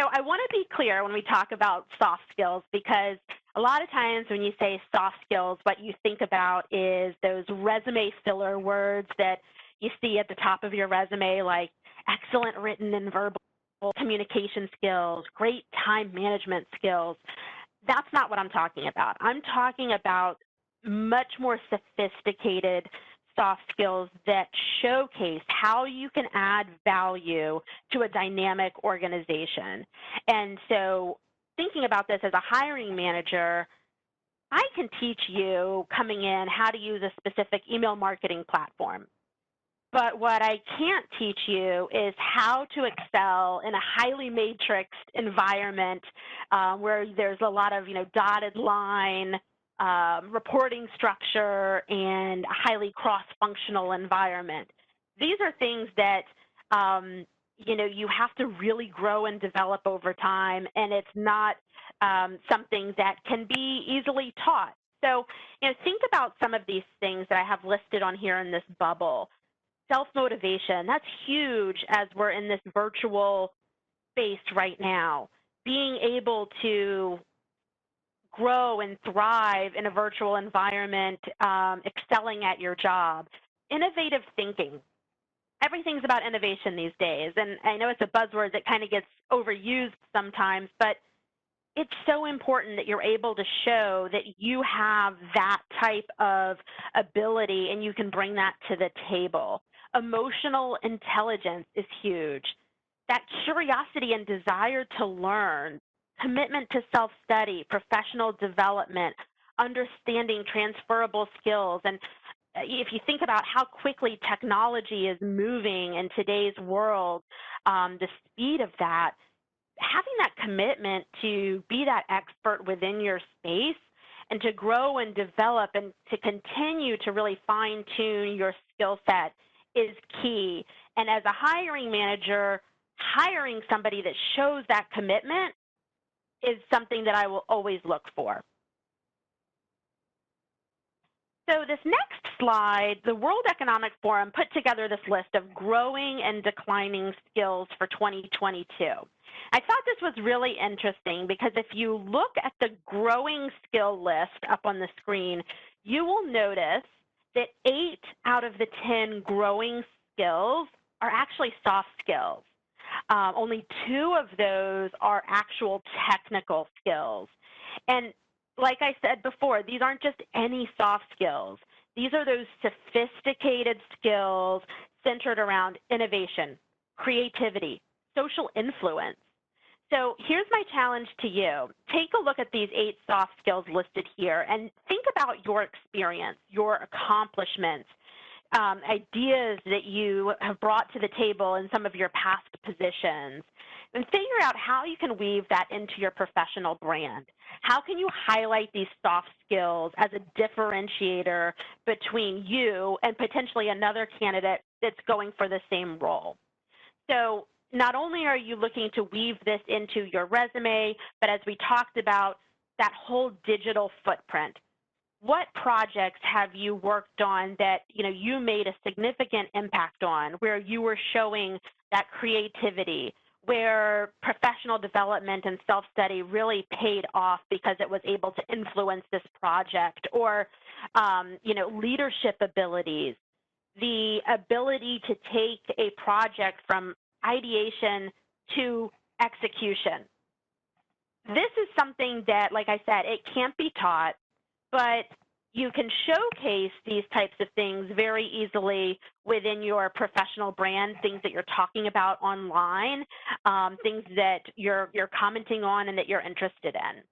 So I want to be clear when we talk about soft skills, because a lot of times when you say soft skills, what you think about is those resume filler words that you see at the top of your resume, like excellent written and verbal communication skills, great time management skills. That's not what I'm talking about. I'm talking about much more sophisticated soft skills that showcase how you can add value to a dynamic organization. And so thinking about this as a hiring manager, I can teach you coming in how to use a specific email marketing platform. But what I can't teach you is how to excel in a highly matrixed environment where there's a lot of, dotted line reporting structure and a highly cross-functional environment. These are things that, you have to really grow and develop over time, and it's not something that can be easily taught. So, think about some of these things that I have listed on here in this bubble. Self-motivation, that's huge as we're in this virtual space right now. Being able to grow and thrive in a virtual environment, excelling at your job. Innovative thinking. Everything's about innovation these days, and I know it's a buzzword that kind of gets overused sometimes, but it's so important that you're able to show that you have that type of ability and you can bring that to the table. Emotional intelligence is huge. That curiosity and desire to learn, commitment to self-study, professional development, understanding transferable skills. And if you think about how quickly technology is moving in today's world, the speed of that, having that commitment to be that expert within your space and to grow and develop and to continue to really fine-tune your skill set is key. And as a hiring manager, hiring somebody that shows that commitment is something that I will always look for. So this next slide, the World Economic Forum put together this list of growing and declining skills for 2022. I thought this was really interesting because if you look at the growing skill list up on the screen, you will notice that 8 out of the 10 growing skills are actually soft skills. Only 2 of those are actual technical skills. And like I said before, these aren't just any soft skills. These are those sophisticated skills centered around innovation, creativity, social influence. So here's my challenge to you. Take a look at these 8 soft skills listed here and think about your experience, your accomplishments, ideas that you have brought to the table in some of your past positions, and figure out how you can weave that into your professional brand. How can you highlight these soft skills as a differentiator between you and potentially another candidate that's going for the same role? So not only are you looking to weave this into your resume, but as we talked about, that whole digital footprint. What projects have you worked on that you made a significant impact on, where you were showing that creativity, where professional development and self-study really paid off because it was able to influence this project, or leadership abilities, the ability to take a project from ideation to execution. This is something that, like I said, it can't be taught, but you can showcase these types of things very easily within your professional brand, things that you're talking about online, things that you're commenting on and that you're interested in.